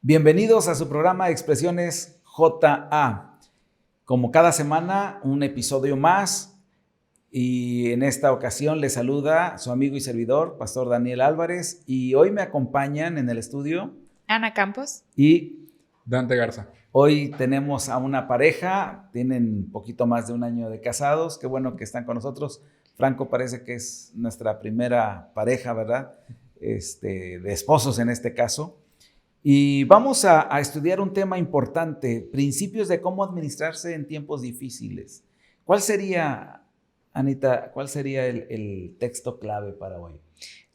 Bienvenidos a su programa Expresiones JA. Como cada semana, un episodio más, y en esta ocasión les saluda su amigo y servidor, Pastor Daniel Álvarez, y hoy me acompañan en el estudio Ana Campos y Dante Garza. hoy tenemos a una pareja, tienen un poquito más de un año de casados, qué bueno que están con nosotros. Franco parece que es nuestra primera pareja, ¿verdad? De esposos en este caso. Y vamos a estudiar un tema importante, principios de cómo administrarse en tiempos difíciles. ¿Cuál sería, Anita, el texto clave para hoy?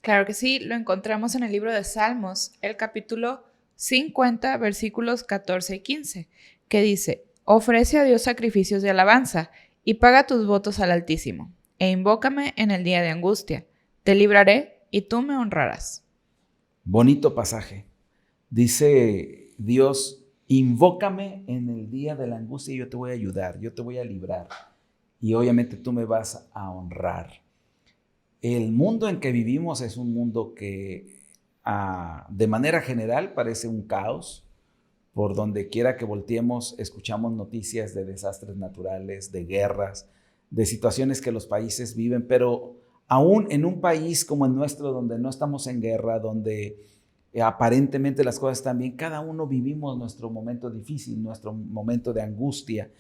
Claro que sí, lo encontramos en el libro de Salmos, el capítulo 50, versículos 14 y 15, que dice: ofrece a Dios sacrificios de alabanza y paga tus votos al Altísimo, e invócame en el día de angustia. Te libraré y tú me honrarás. Bonito pasaje. Dice Dios: invócame en el día de la angustia y yo te voy a ayudar, yo te voy a librar. Y obviamente tú me vas a honrar. El mundo en que vivimos es un mundo que de manera general parece un caos. Por donde quiera que volteemos, escuchamos noticias de desastres naturales, de guerras, de situaciones que los países viven, pero aún en un país como el nuestro, donde no estamos en guerra, donde aparentemente las cosas están bien, cada uno vivimos nuestro momento difícil, nuestro momento de angustia.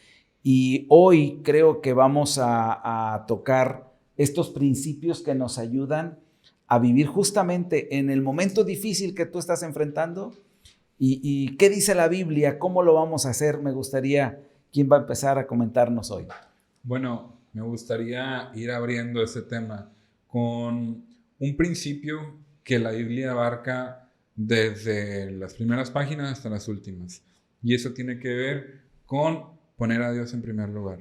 Y hoy creo que vamos a tocar estos principios que nos ayudan a vivir justamente en el momento difícil que tú estás enfrentando. ¿Y qué dice la Biblia? ¿Cómo lo vamos a hacer? Me gustaría, ¿quién va a empezar a comentarnos hoy? Bueno, me gustaría ir abriendo ese tema con un principio que la Biblia abarca desde las primeras páginas hasta las últimas. Y eso tiene que ver con poner a Dios en primer lugar.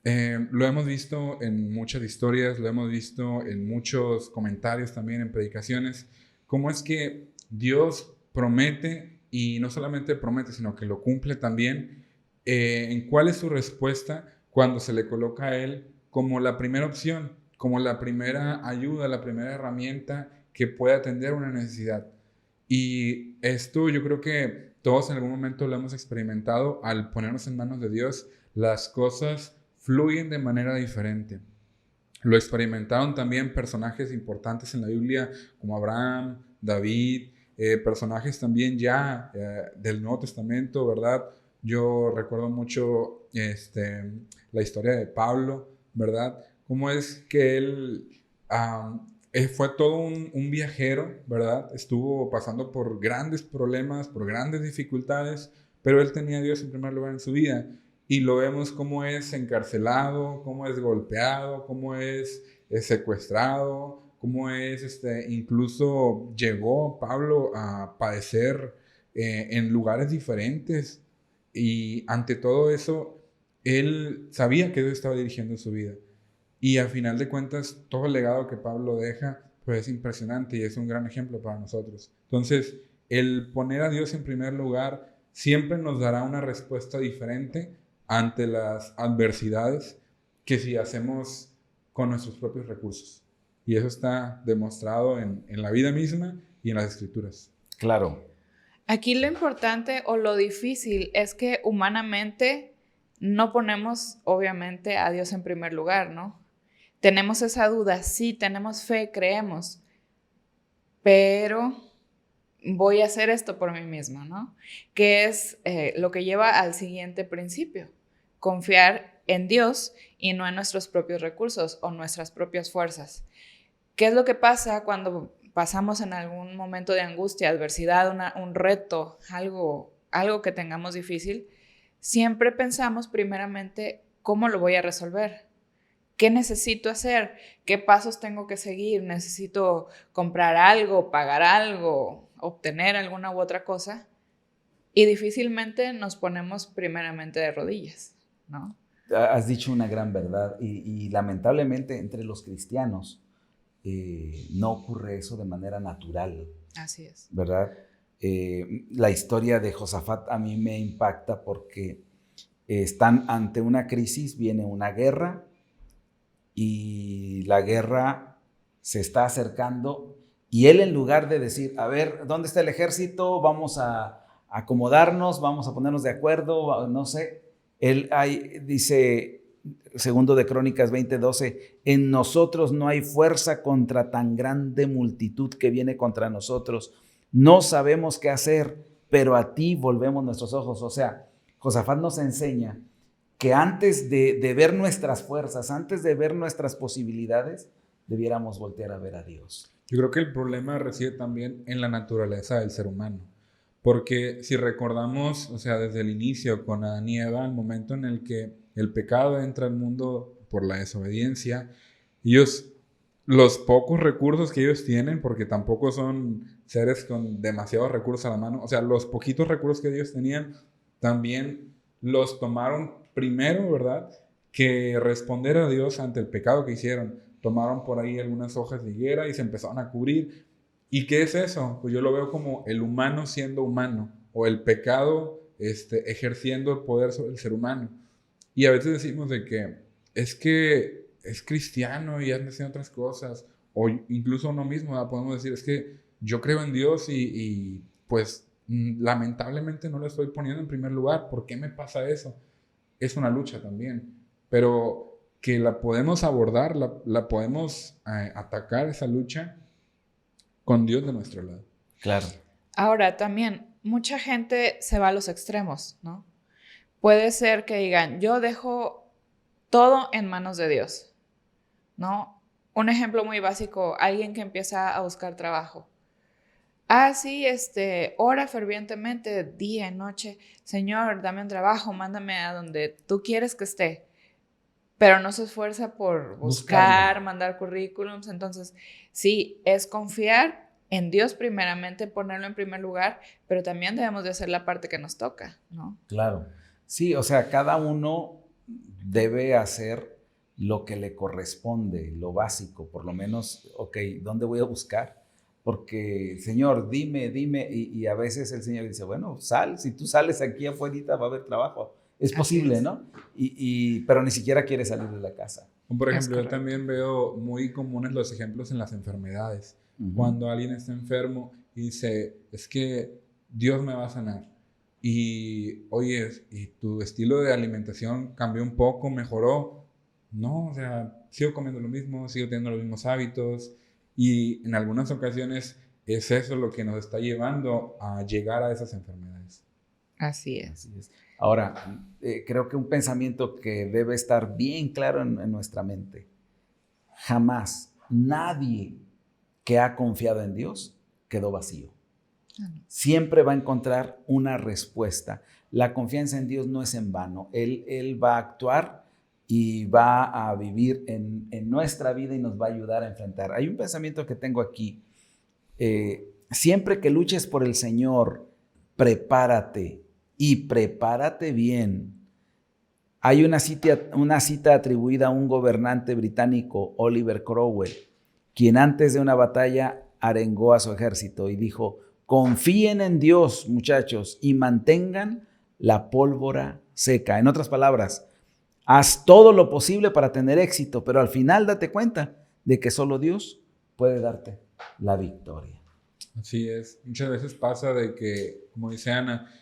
Lo hemos visto en muchas historias, lo hemos visto en muchos comentarios también, en predicaciones, cómo es que Dios promete, y no solamente promete, sino que lo cumple también, en cuál es su respuesta cuando se le coloca a Él como la primera opción, como la primera ayuda, la primera herramienta que puede atender una necesidad. Y esto yo creo que todos en algún momento lo hemos experimentado. Al ponernos en manos de Dios, las cosas fluyen de manera diferente. Lo experimentaron también personajes importantes en la Biblia como Abraham, David, personajes también ya del Nuevo Testamento, ¿verdad? Yo recuerdo mucho la historia de Pablo, ¿verdad? Cómo es que él fue todo un viajero, ¿verdad? Estuvo pasando por grandes problemas, por grandes dificultades, pero él tenía a Dios en primer lugar en su vida. Y lo vemos cómo es encarcelado, cómo es golpeado, cómo es secuestrado, cómo es, incluso llegó Pablo a padecer en lugares diferentes. Y ante todo eso, él sabía que Dios estaba dirigiendo su vida. Y al final de cuentas, todo el legado que Pablo deja, pues es impresionante y es un gran ejemplo para nosotros. Entonces, el poner a Dios en primer lugar siempre nos dará una respuesta diferente ante las adversidades que si hacemos con nuestros propios recursos. Y eso está demostrado en la vida misma y en las Escrituras. Claro. Aquí lo importante o lo difícil es que humanamente no ponemos obviamente a Dios en primer lugar, ¿no? Tenemos esa duda, sí, tenemos fe, creemos, pero voy a hacer esto por mí misma, ¿no? Que es lo que lleva al siguiente principio: confiar en Dios y no en nuestros propios recursos o nuestras propias fuerzas. ¿Qué es lo que pasa cuando pasamos en algún momento de angustia, adversidad, un reto, algo que tengamos difícil? Siempre pensamos primeramente, ¿cómo lo voy a resolver? ¿Qué necesito hacer? ¿Qué pasos tengo que seguir? ¿Necesito comprar algo, pagar algo, obtener alguna u otra cosa? Y difícilmente nos ponemos primeramente de rodillas, ¿no? Has dicho una gran verdad y lamentablemente entre los cristianos no ocurre eso de manera natural. Así es. ¿Verdad? La historia de Josafat a mí me impacta porque están ante una crisis, viene una guerra y la guerra se está acercando Y él, en lugar de decir, a ver, ¿dónde está el ejército? Vamos a acomodarnos, vamos a ponernos de acuerdo, no sé. Él dice, segundo de Crónicas 20:12, en nosotros no hay fuerza contra tan grande multitud que viene contra nosotros. No sabemos qué hacer, pero a ti volvemos nuestros ojos. O sea, Josafat nos enseña que antes de ver nuestras fuerzas, antes de ver nuestras posibilidades, debiéramos voltear a ver a Dios. Yo creo que el problema reside también en la naturaleza del ser humano. Porque si recordamos, o sea, desde el inicio con Adán y Eva, el momento en el que el pecado entra al mundo por la desobediencia, ellos, los pocos recursos que ellos tienen, porque tampoco son seres con demasiados recursos a la mano, o sea, los poquitos recursos que ellos tenían, también los tomaron primero, ¿verdad?, que responder a Dios ante el pecado que hicieron. Tomaron por ahí algunas hojas de higuera y se empezaron a cubrir. ¿Y qué es eso? Pues yo lo veo como el humano siendo humano, o el pecado ejerciendo el poder sobre el ser humano. Y a veces decimos de que es cristiano y anda haciendo otras cosas, o incluso uno mismo, ¿verdad? Podemos decir, es que yo creo en Dios y pues lamentablemente no lo estoy poniendo en primer lugar. ¿Por qué me pasa eso? Es una lucha también, pero que la podemos abordar, la podemos atacar esa lucha con Dios de nuestro lado. Claro. Ahora, también, mucha gente se va a los extremos, ¿no? Puede ser que digan, yo dejo todo en manos de Dios, ¿no? Un ejemplo muy básico, alguien que empieza a buscar trabajo. Sí, ora fervientemente, día y noche, Señor, dame un trabajo, mándame a donde tú quieres que esté. Pero no se esfuerza por buscar, mandar currículums. Entonces, sí, es confiar en Dios primeramente, ponerlo en primer lugar, pero también debemos de hacer la parte que nos toca, ¿no? Claro. Sí, o sea, cada uno debe hacer lo que le corresponde, lo básico, por lo menos, ok, ¿dónde voy a buscar? Porque, Señor, dime, y a veces el Señor dice, bueno, sal, si tú sales aquí afuera va a haber trabajo. Es posible, ¿no? Pero ni siquiera quiere salir de la casa. Por ejemplo, yo también veo muy comunes los ejemplos en las enfermedades. Cuando alguien está enfermo y dice, es que Dios me va a sanar. Y, oye, ¿y tu estilo de alimentación cambió un poco, mejoró? No, o sea, sigo comiendo lo mismo, sigo teniendo los mismos hábitos. Y en algunas ocasiones es eso lo que nos está llevando a llegar a esas enfermedades. Así es. Así es. Ahora, creo que un pensamiento que debe estar bien claro en nuestra mente. Jamás nadie que ha confiado en Dios quedó vacío. Siempre va a encontrar una respuesta. La confianza en Dios no es en vano. Él va a actuar y va a vivir en nuestra vida y nos va a ayudar a enfrentar. Hay un pensamiento que tengo aquí. Siempre que luches por el Señor, prepárate. Y prepárate bien. Hay una cita atribuida a un gobernante británico, Oliver Cromwell, quien antes de una batalla arengó a su ejército y dijo, confíen en Dios, muchachos, y mantengan la pólvora seca. En otras palabras, haz todo lo posible para tener éxito, pero al final date cuenta de que solo Dios puede darte la victoria. Así es. Muchas veces pasa de que, como dice Ana,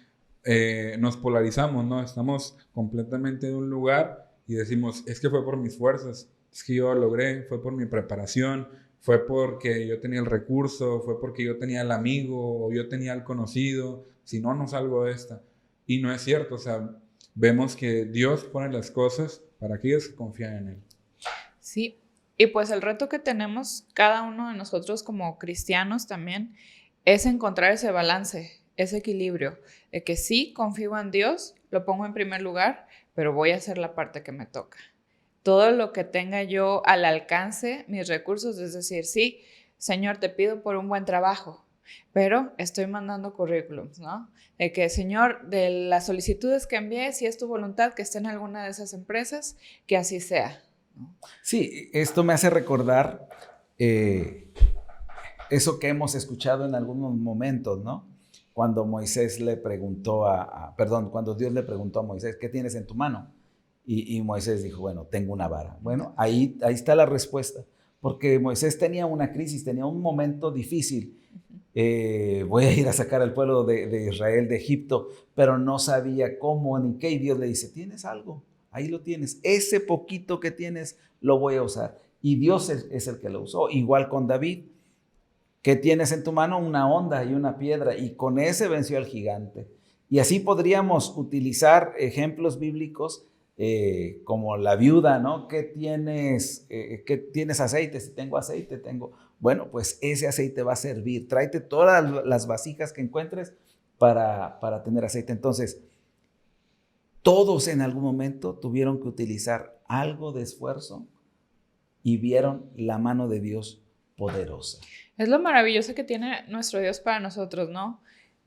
nos polarizamos, ¿no? Estamos completamente de un lugar y decimos, es que fue por mis fuerzas, es que yo lo logré, fue por mi preparación, fue porque yo tenía el recurso, fue porque yo tenía el amigo o yo tenía el conocido, si no, no salgo de esta. Y no es cierto, o sea, vemos que Dios pone las cosas para aquellos que confían en Él. Sí, y pues el reto que tenemos cada uno de nosotros como cristianos también es encontrar ese balance, ese equilibrio, de que sí, confío en Dios, lo pongo en primer lugar, pero voy a hacer la parte que me toca. Todo lo que tenga yo al alcance, mis recursos, es decir, sí, Señor, te pido por un buen trabajo, pero estoy mandando currículums, ¿no? De que, Señor, de las solicitudes que envié, si es tu voluntad que esté en alguna de esas empresas, que así sea, ¿no? Sí, esto me hace recordar eso que hemos escuchado en algunos momentos, ¿no? Cuando Moisés le preguntó cuando Dios le preguntó a Moisés, ¿qué tienes en tu mano? Y Moisés dijo, bueno, tengo una vara. Bueno, ahí está la respuesta. porque Moisés tenía una crisis, tenía un momento difícil. Voy a ir a sacar al pueblo de Israel de Egipto, pero no sabía cómo ni qué. Y Dios le dice, ¿tienes algo? Ahí lo tienes. Ese poquito que tienes lo voy a usar. Y Dios es el que lo usó. Igual con David. ¿Qué tienes en tu mano? Una honda y una piedra. Y con ese venció al gigante. Y así podríamos utilizar ejemplos bíblicos como la viuda, ¿no? ¿Qué tienes? ¿Qué tienes aceite? Si tengo aceite, tengo... Bueno, pues ese aceite va a servir. Tráete todas las vasijas que encuentres para tener aceite. Entonces, todos en algún momento tuvieron que utilizar algo de esfuerzo y vieron la mano de Dios poderosa. Es lo maravilloso que tiene nuestro Dios para nosotros, ¿no?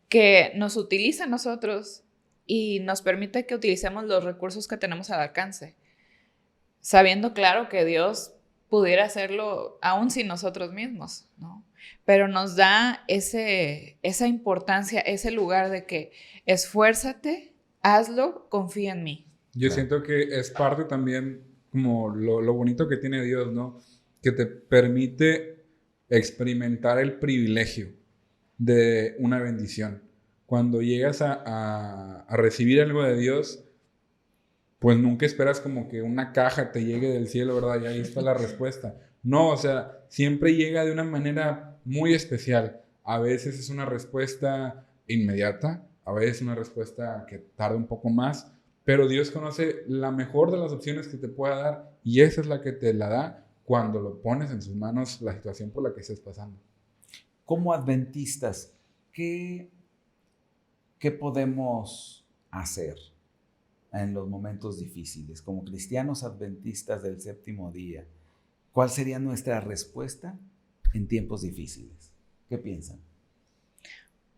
Que nos utiliza a nosotros y nos permite que utilicemos los recursos que tenemos al alcance, sabiendo claro que Dios pudiera hacerlo aún sin nosotros mismos, ¿no? Pero nos da esa importancia, ese lugar de que esfuérzate, hazlo, confía en mí. Yo siento que es parte también como lo bonito que tiene Dios, ¿no? Que te permite experimentar el privilegio de una bendición. Cuando llegas a recibir algo de Dios, pues nunca esperas como que una caja te llegue del cielo, ¿verdad? Y ahí está la respuesta. No, o sea, siempre llega de una manera muy especial. A veces es una respuesta inmediata, a veces una respuesta que tarda un poco más, pero Dios conoce la mejor de las opciones que te pueda dar y esa es la que te la da cuando lo pones en sus manos la situación por la que estés pasando. Como adventistas, ¿qué podemos hacer en los momentos difíciles? Como cristianos adventistas del séptimo día, ¿cuál sería nuestra respuesta en tiempos difíciles? ¿Qué piensan?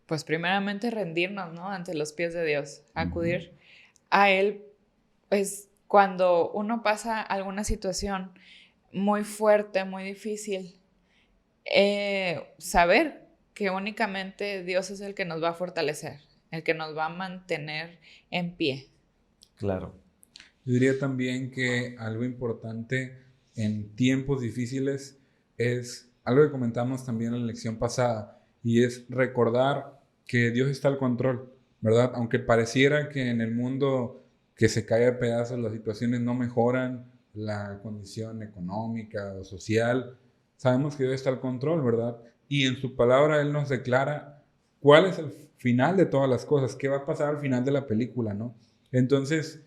Pues primeramente rendirnos, ¿no? Ante los pies de Dios, acudir a Él, pues cuando uno pasa alguna situación muy fuerte, muy difícil, saber que únicamente Dios es el que nos va a fortalecer, el que nos va a mantener en pie. Claro. Yo diría también que algo importante en tiempos difíciles es algo que comentamos también en la lección pasada y es recordar que Dios está al control, ¿verdad? Aunque pareciera que en el mundo que se cae a pedazos las situaciones no mejoran, la condición económica o social, sabemos que Dios está al control, ¿verdad? Y en su palabra Él nos declara cuál es el final de todas las cosas, qué va a pasar al final de la película, ¿no? Entonces,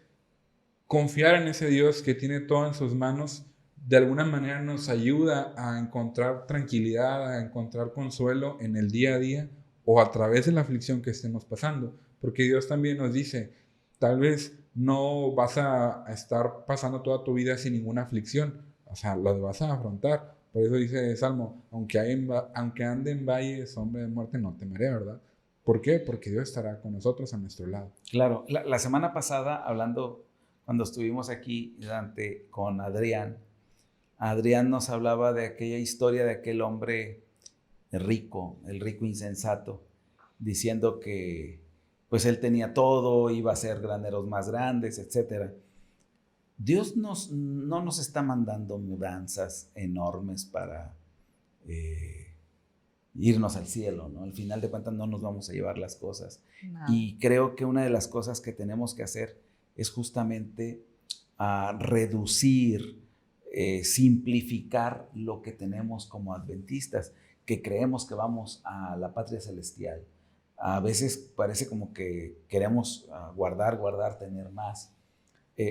confiar en ese Dios que tiene todo en sus manos, de alguna manera nos ayuda a encontrar tranquilidad, a encontrar consuelo en el día a día o a través de la aflicción que estemos pasando. Porque Dios también nos dice, tal vez no vas a estar pasando toda tu vida sin ninguna aflicción, o sea, lo vas a afrontar. Por eso dice Salmo, aunque ande en valle sombra de muerte, no temeré, ¿verdad? ¿Por qué? Porque Dios estará con nosotros a nuestro lado. Claro, la semana pasada, hablando, cuando estuvimos aquí con Adrián nos hablaba de aquella historia de aquel hombre rico, el rico insensato, diciendo que pues él tenía todo, iba a hacer graneros más grandes, etc. Dios no nos está mandando mudanzas enormes para irnos al cielo, ¿no? Al final de cuentas no nos vamos a llevar las cosas. No. Y creo que una de las cosas que tenemos que hacer es justamente reducir, simplificar lo que tenemos como adventistas, que creemos que vamos a la patria celestial. A veces parece como que queremos guardar, tener más.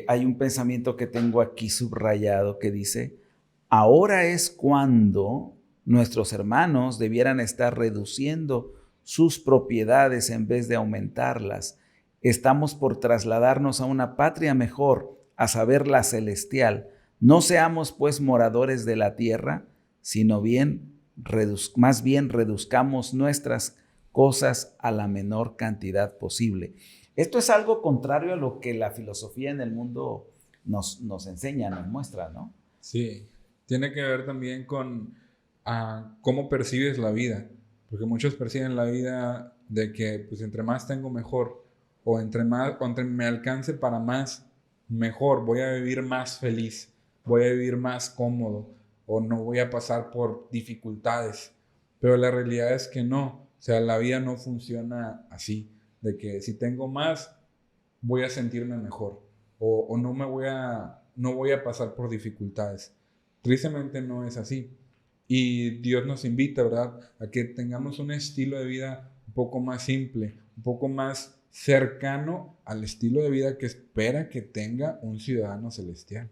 Hay un pensamiento que tengo aquí subrayado que dice, ahora es cuando nuestros hermanos debieran estar reduciendo sus propiedades en vez de aumentarlas. Estamos por trasladarnos a una patria mejor, a saber, la celestial. No seamos pues moradores de la tierra, sino más bien reduzcamos nuestras cosas a la menor cantidad posible. Esto es algo contrario a lo que la filosofía en el mundo nos enseña, nos muestra, ¿no? Sí, tiene que ver también con cómo percibes la vida, porque muchos perciben la vida de que pues entre más tengo mejor, o entre me alcance para más, mejor, voy a vivir más feliz, voy a vivir más cómodo, o no voy a pasar por dificultades. Pero la realidad es que no. O sea, la vida no funciona así, de que si tengo más, voy a sentirme mejor, o no voy a pasar por dificultades. Tristemente no es así. Y Dios nos invita, ¿verdad?, a que tengamos un estilo de vida un poco más simple, un poco más cercano al estilo de vida que espera que tenga un ciudadano celestial.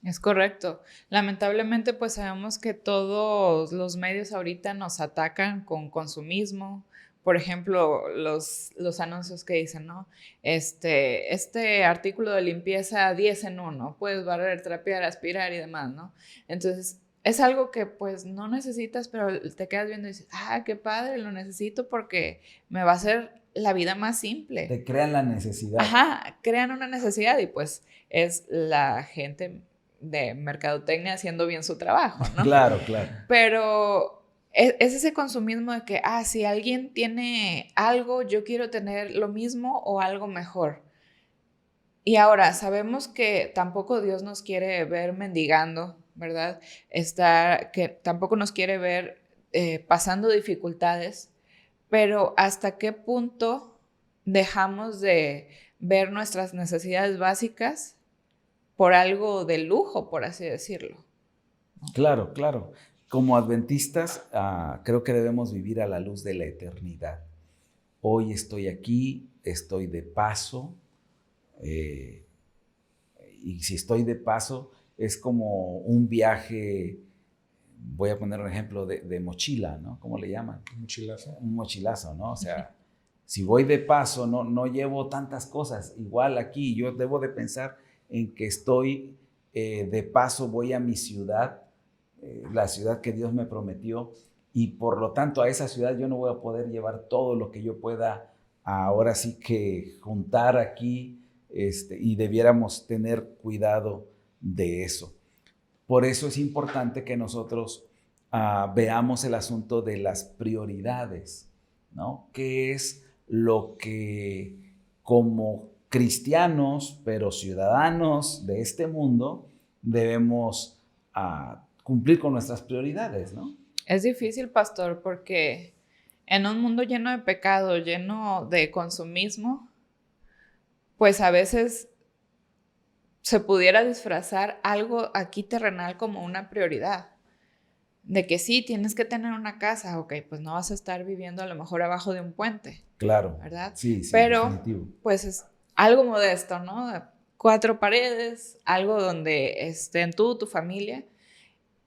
Es correcto. Lamentablemente, pues sabemos que todos los medios ahorita nos atacan con consumismo. Por ejemplo, los anuncios que dicen, ¿no? Este artículo de limpieza 10 en 1, puedes barrer, trapear, aspirar y demás, ¿no? Entonces, es algo que pues no necesitas, pero te quedas viendo y dices, ah, qué padre, lo necesito porque me va a hacer la vida más simple. Te crean la necesidad. Ajá, crean una necesidad y pues es la gente de mercadotecnia haciendo bien su trabajo, ¿no? Claro, claro. Pero es ese consumismo de que, si alguien tiene algo, yo quiero tener lo mismo o algo mejor. Y ahora, sabemos que tampoco Dios nos quiere ver mendigando, ¿verdad? Que tampoco nos quiere ver pasando dificultades, pero ¿hasta qué punto dejamos de ver nuestras necesidades básicas por algo de lujo, por así decirlo? Claro, claro. Como adventistas, creo que debemos vivir a la luz de la eternidad. Hoy estoy aquí, estoy de paso, y si estoy de paso, es como un viaje, voy a poner un ejemplo de mochila, ¿no? ¿Cómo le llaman? Mochilazo. Un mochilazo, ¿no? O sea, si voy de paso, no llevo tantas cosas. Igual aquí, yo debo de pensar en que estoy de paso, voy a mi ciudad, la ciudad que Dios me prometió, y por lo tanto a esa ciudad yo no voy a poder llevar todo lo que yo pueda ahora sí que juntar aquí, y debiéramos tener cuidado de eso. Por eso es importante que nosotros veamos el asunto de las prioridades, ¿no? ¿Qué es lo que como cristianos, pero ciudadanos de este mundo, debemos cumplir con nuestras prioridades, ¿no? Es difícil, pastor, porque en un mundo lleno de pecado, lleno de consumismo, pues a veces se pudiera disfrazar algo aquí terrenal como una prioridad. De que sí, tienes que tener una casa, ok, pues no vas a estar viviendo a lo mejor abajo de un puente. Claro. ¿Verdad? Sí, pero definitivo. Pues es algo modesto, ¿no? 4 paredes, algo donde estén tú, tu familia,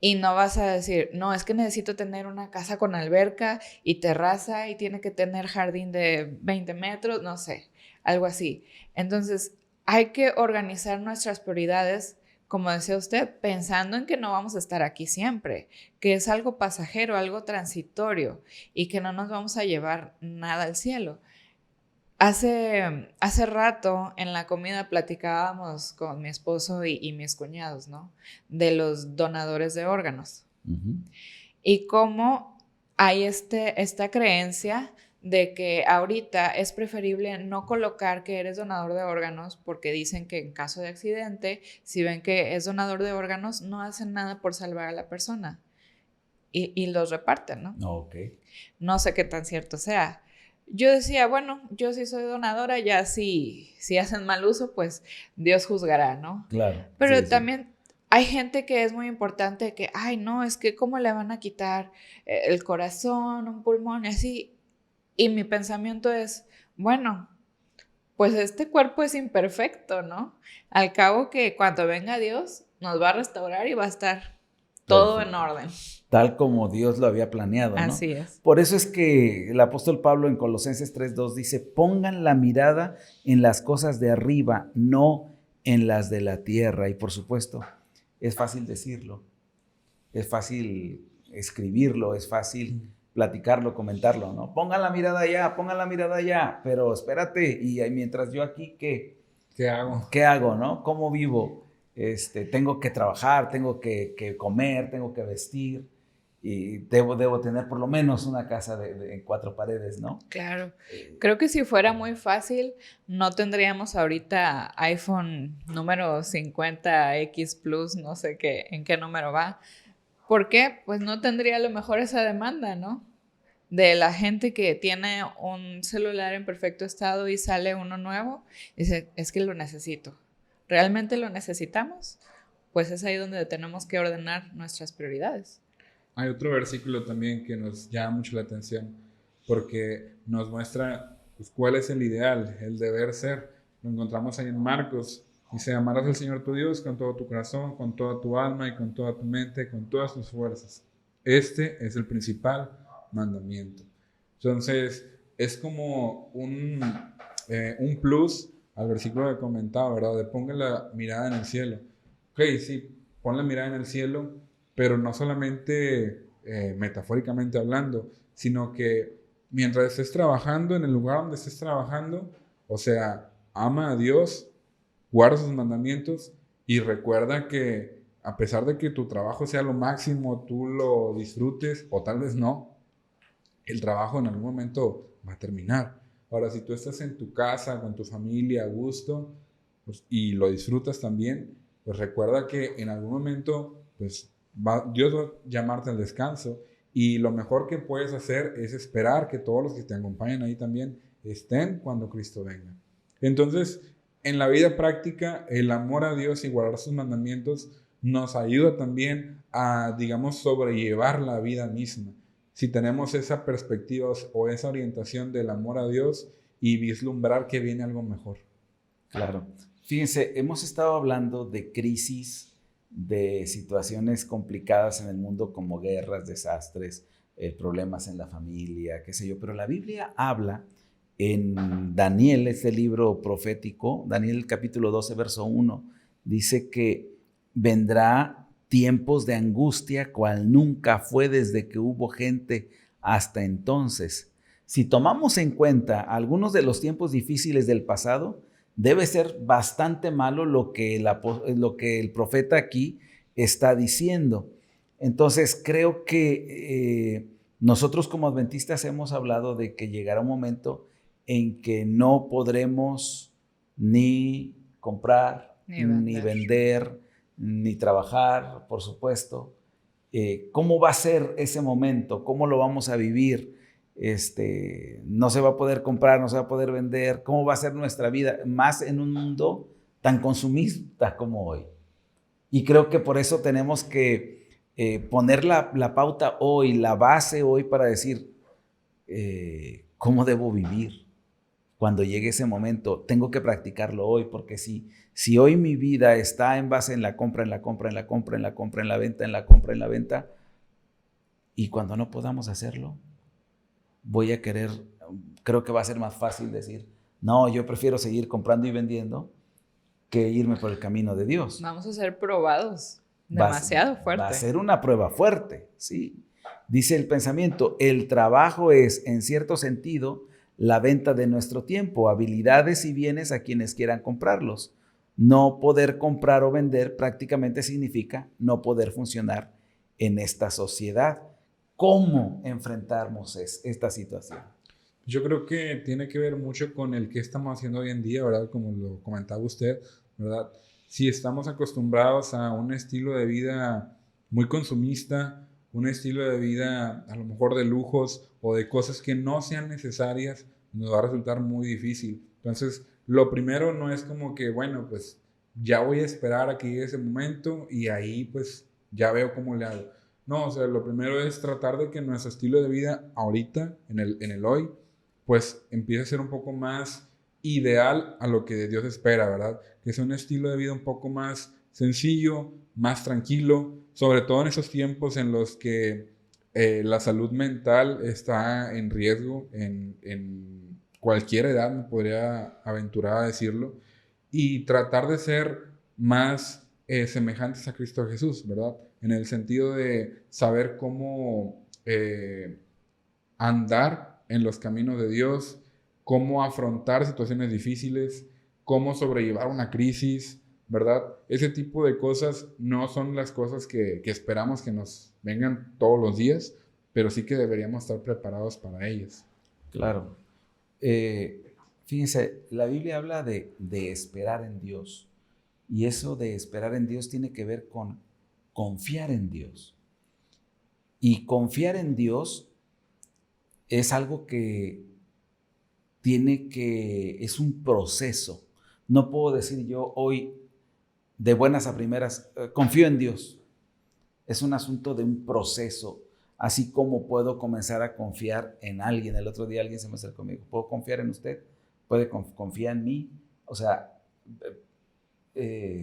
y no vas a decir, no, es que necesito tener una casa con alberca y terraza y tiene que tener jardín de 20 metros, no sé, algo así. Entonces, hay que organizar nuestras prioridades, como decía usted, pensando en que no vamos a estar aquí siempre, que es algo pasajero, algo transitorio y que no nos vamos a llevar nada al cielo. Hace rato en la comida platicábamos con mi esposo y mis cuñados, ¿no? De los donadores de órganos. Uh-huh. Y cómo hay esta creencia de que ahorita es preferible no colocar que eres donador de órganos porque dicen que en caso de accidente, si ven que es donador de órganos, no hacen nada por salvar a la persona. Y los reparten, ¿no? Okay. No sé qué tan cierto sea. Yo decía, bueno, yo sí soy donadora, ya si hacen mal uso, pues Dios juzgará, ¿no? Claro. Pero sí, también hay gente que es muy importante que, ay, no, es que cómo le van a quitar el corazón, un pulmón y así. Y mi pensamiento es, bueno, pues este cuerpo es imperfecto, ¿no? Al cabo que cuando venga Dios nos va a restaurar y va a estar todo en orden. Tal como Dios lo había planeado, ¿no? Así es. Por eso es que el apóstol Pablo en Colosenses 3:2 dice, pongan la mirada en las cosas de arriba, no en las de la tierra. Y por supuesto, es fácil decirlo, es fácil escribirlo, es fácil platicarlo, comentarlo, ¿no? Pongan la mirada allá, pero espérate, y mientras yo aquí, ¿qué hago? ¿Qué hago, no? ¿Cómo vivo? Tengo que trabajar, tengo que comer, tengo que vestir. y debo tener por lo menos una casa de 4 paredes, ¿no? Claro. Creo que si fuera muy fácil, no tendríamos ahorita iPhone número 50X Plus, no sé qué, en qué número va. ¿Por qué? Pues no tendría a lo mejor esa demanda, ¿no? De la gente que tiene un celular en perfecto estado y sale uno nuevo, dice, es que lo necesito. ¿Realmente lo necesitamos? Pues es ahí donde tenemos que ordenar nuestras prioridades. Hay otro versículo también que nos llama mucho la atención porque nos muestra pues, cuál es el ideal, el deber ser. Lo encontramos ahí en Marcos. Dice, amarás al Señor tu Dios con todo tu corazón, con toda tu alma y con toda tu mente, con todas tus fuerzas. Este es el principal mandamiento. Entonces, es como un plus al versículo que comentaba, ¿verdad? De ponga la mirada en el cielo. Ok, sí, pon la mirada en el cielo, pero no solamente metafóricamente hablando, sino que mientras estés trabajando en el lugar donde estés trabajando, o sea, ama a Dios, guarda sus mandamientos y recuerda que a pesar de que tu trabajo sea lo máximo, tú lo disfrutes o tal vez no, el trabajo en algún momento va a terminar. Ahora, si tú estás en tu casa, con tu familia, a gusto, pues, y lo disfrutas también, pues recuerda que en algún momento, pues Dios va a llamarte al descanso y lo mejor que puedes hacer es esperar que todos los que te acompañan ahí también estén cuando Cristo venga. Entonces, en la vida práctica, el amor a Dios y guardar sus mandamientos nos ayuda también a, digamos, sobrellevar la vida misma. Si tenemos esa perspectiva o esa orientación del amor a Dios y vislumbrar que viene algo mejor. Claro. Fíjense, hemos estado hablando de crisis, de situaciones complicadas en el mundo como guerras, desastres, problemas en la familia, qué sé yo, pero la Biblia habla en Daniel, este libro profético, Daniel capítulo 12, verso 1, dice que vendrá tiempos de angustia cual nunca fue desde que hubo gente hasta entonces. Si tomamos en cuenta algunos de los tiempos difíciles del pasado, debe ser bastante malo lo que el profeta aquí está diciendo. Entonces, creo que nosotros como adventistas hemos hablado de que llegará un momento en que no podremos ni comprar, ni vender, ni trabajar, por supuesto. ¿Cómo va a ser ese momento? ¿Cómo lo vamos a vivir? No se va a poder comprar, no se va a poder vender. ¿Cómo va a ser nuestra vida? Más en un mundo tan consumista como hoy. Y creo que por eso tenemos que poner la pauta hoy, la base hoy para decir cómo debo vivir. Cuando llegue ese momento, tengo que practicarlo hoy, porque si hoy mi vida está en base en la compra, en la compra, en la compra, en la compra, en la venta, en la compra, en la venta, y cuando no podamos hacerlo, creo que va a ser más fácil decir, no, yo prefiero seguir comprando y vendiendo que irme por el camino de Dios. Vamos a ser probados demasiado fuerte. Va a ser una prueba fuerte, sí. Dice el pensamiento, el trabajo es, en cierto sentido, la venta de nuestro tiempo, habilidades y bienes a quienes quieran comprarlos. No poder comprar o vender prácticamente significa no poder funcionar en esta sociedad. ¿Cómo enfrentamos esta situación? Yo creo que tiene que ver mucho con el que estamos haciendo hoy en día, ¿verdad? Como lo comentaba usted, ¿verdad? Si estamos acostumbrados a un estilo de vida muy consumista, un estilo de vida a lo mejor de lujos o de cosas que no sean necesarias, nos va a resultar muy difícil. Entonces, lo primero no es como que, bueno, pues ya voy a esperar a que llegue ese momento y ahí pues ya veo cómo le hago. No, o sea, lo primero es tratar de que nuestro estilo de vida ahorita, en el hoy, pues empiece a ser un poco más ideal a lo que Dios espera, ¿verdad? Que sea un estilo de vida un poco más sencillo, más tranquilo, sobre todo en esos tiempos en los que la salud mental está en riesgo, en cualquier edad me podría aventurar a decirlo, y tratar de ser más semejantes a Cristo Jesús, ¿verdad? En el sentido de saber cómo andar en los caminos de Dios, cómo afrontar situaciones difíciles, cómo sobrellevar una crisis, ¿verdad? Ese tipo de cosas no son las cosas que esperamos que nos vengan todos los días, pero sí que deberíamos estar preparados para ellas. Claro. Fíjense, la Biblia habla de esperar en Dios. Y eso de esperar en Dios tiene que ver con confiar en Dios. Y confiar en Dios es algo que es un proceso. No puedo decir yo hoy de buenas a primeras, confío en Dios. Es un asunto de un proceso, así como puedo comenzar a confiar en alguien. El otro día alguien se me acercó conmigo, ¿puedo confiar en usted? ¿Puede confiar en mí? O sea,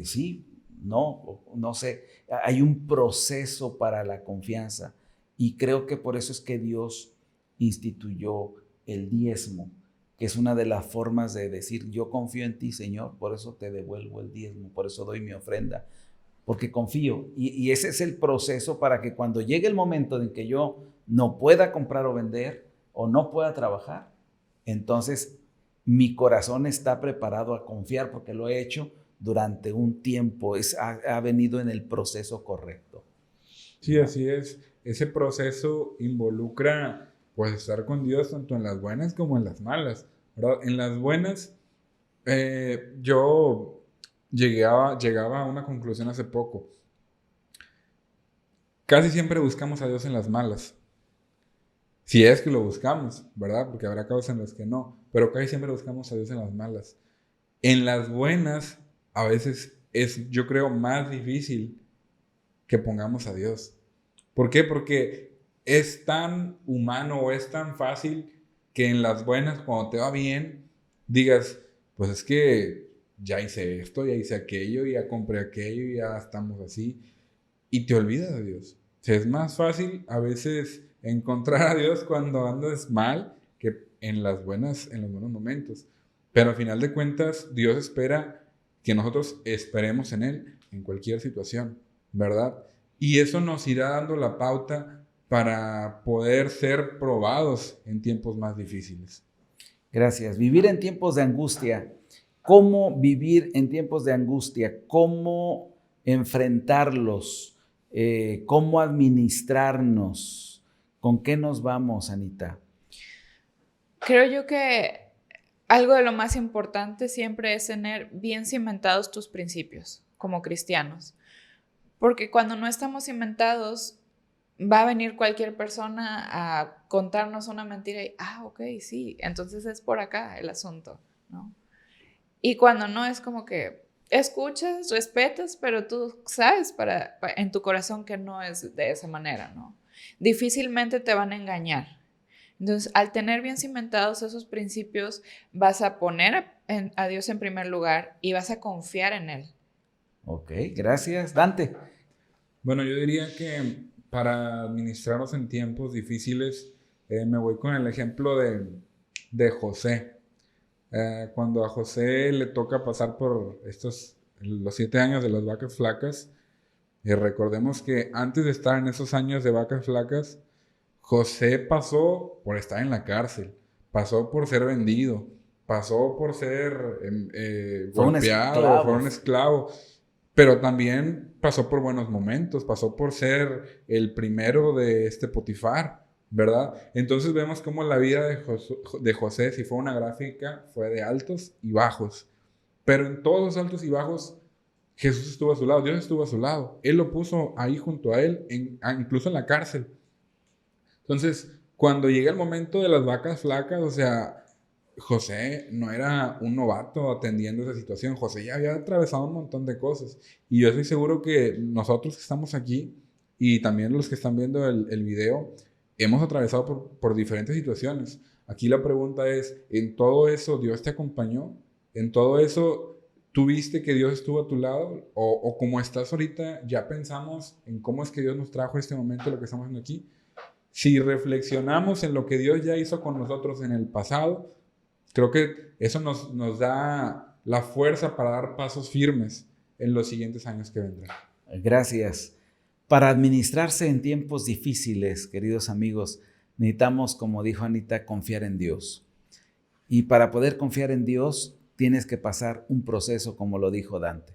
sí, no sé. Hay un proceso para la confianza y creo que por eso es que Dios instituyó el diezmo, que es una de las formas de decir, yo confío en ti, Señor, por eso te devuelvo el diezmo, por eso doy mi ofrenda, porque confío. Y ese es el proceso para que cuando llegue el momento en que yo no pueda comprar o vender o no pueda trabajar, entonces mi corazón está preparado a confiar porque lo he hecho durante un tiempo, ha venido en el proceso correcto. Sí, así es. Ese proceso involucra pues estar con Dios tanto en las buenas como en las malas, ¿verdad? En las buenas, yo llegaba a una conclusión hace poco. Casi siempre buscamos a Dios en las malas. Si es que lo buscamos, ¿verdad? Porque habrá casos en los que no, pero casi siempre buscamos a Dios en las malas. En las buenas, a veces es, yo creo, más difícil que pongamos a Dios. ¿Por qué? Porque es tan humano o es tan fácil que en las buenas, cuando te va bien, digas, pues es que ya hice esto, ya hice aquello, ya compré aquello, ya estamos así, y te olvidas de Dios. O sea, es más fácil a veces encontrar a Dios cuando andas mal que en los buenos momentos. Pero al final de cuentas, Dios espera que nosotros esperemos en Él en cualquier situación, ¿verdad? Y eso nos irá dando la pauta para poder ser probados en tiempos más difíciles. Gracias. Vivir en tiempos de angustia. ¿Cómo vivir en tiempos de angustia? ¿Cómo enfrentarlos? ¿Cómo administrarnos? ¿Con qué nos vamos, Anita? Creo yo que algo de lo más importante siempre es tener bien cimentados tus principios como cristianos. Porque cuando no estamos cimentados, va a venir cualquier persona a contarnos una mentira y, ok, sí, entonces es por acá el asunto, ¿no? Y cuando no, es como que escuchas, respetas, pero tú sabes en tu corazón que no es de esa manera, ¿no? Difícilmente te van a engañar. Entonces, al tener bien cimentados esos principios, vas a poner a Dios en primer lugar y vas a confiar en Él. Ok, gracias. Dante. Bueno, yo diría que para administrarnos en tiempos difíciles, me voy con el ejemplo de José. Cuando a José le toca pasar por los 7 años de las vacas flacas, y recordemos que antes de estar en esos años de vacas flacas, José pasó por estar en la cárcel, pasó por ser vendido, pasó por ser golpeado, fue un esclavo, pero también pasó por buenos momentos, pasó por ser el primero de Potifar, ¿verdad? Entonces vemos cómo la vida de José, si fue una gráfica, fue de altos y bajos, pero en todos los altos y bajos, Jesús estuvo a su lado, Dios estuvo a su lado, Él lo puso ahí junto a Él, incluso en la cárcel. Entonces, cuando llega el momento de las vacas flacas, o sea, José no era un novato atendiendo esa situación. José ya había atravesado un montón de cosas. Y yo estoy seguro que nosotros que estamos aquí y también los que están viendo el video, hemos atravesado por diferentes situaciones. Aquí la pregunta es, ¿en todo eso Dios te acompañó? ¿En todo eso tú viste que Dios estuvo a tu lado? ¿O como estás ahorita, ya pensamos en cómo es que Dios nos trajo a este momento, lo que estamos haciendo aquí? Si reflexionamos en lo que Dios ya hizo con nosotros en el pasado, creo que eso nos da la fuerza para dar pasos firmes en los siguientes años que vendrán. Gracias. Para administrarse en tiempos difíciles, queridos amigos, necesitamos, como dijo Anita, confiar en Dios. Y para poder confiar en Dios, tienes que pasar un proceso, como lo dijo Dante.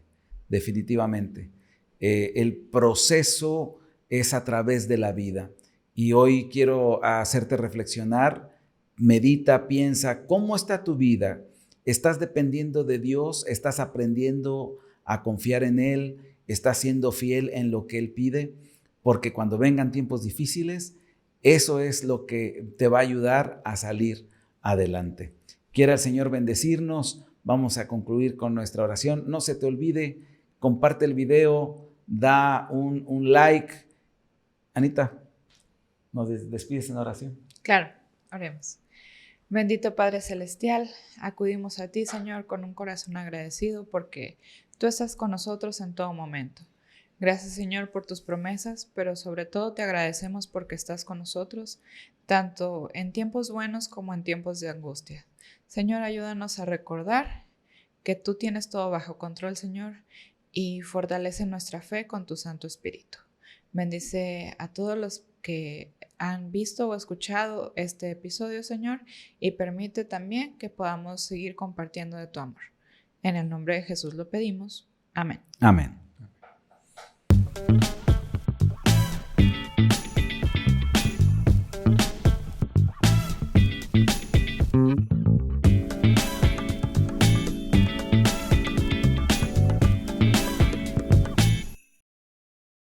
definitivamente. El proceso es a través de la vida. Y hoy quiero hacerte reflexionar, medita, piensa, ¿cómo está tu vida? ¿Estás dependiendo de Dios? ¿Estás aprendiendo a confiar en Él? ¿Estás siendo fiel en lo que Él pide? Porque cuando vengan tiempos difíciles, eso es lo que te va a ayudar a salir adelante. Quiera el Señor bendecirnos. Vamos a concluir con nuestra oración. No se te olvide, comparte el video, da un like. Anita, ¿nos despides en oración? Claro, oremos. Bendito Padre Celestial, acudimos a ti, Señor, con un corazón agradecido porque tú estás con nosotros en todo momento. Gracias, Señor, por tus promesas, pero sobre todo te agradecemos porque estás con nosotros, tanto en tiempos buenos como en tiempos de angustia. Señor, ayúdanos a recordar que tú tienes todo bajo control, Señor, y fortalece nuestra fe con tu Santo Espíritu. Bendice a todos los que han visto o escuchado este episodio, Señor, y permite también que podamos seguir compartiendo de tu amor. En el nombre de Jesús lo pedimos. Amén. Amén.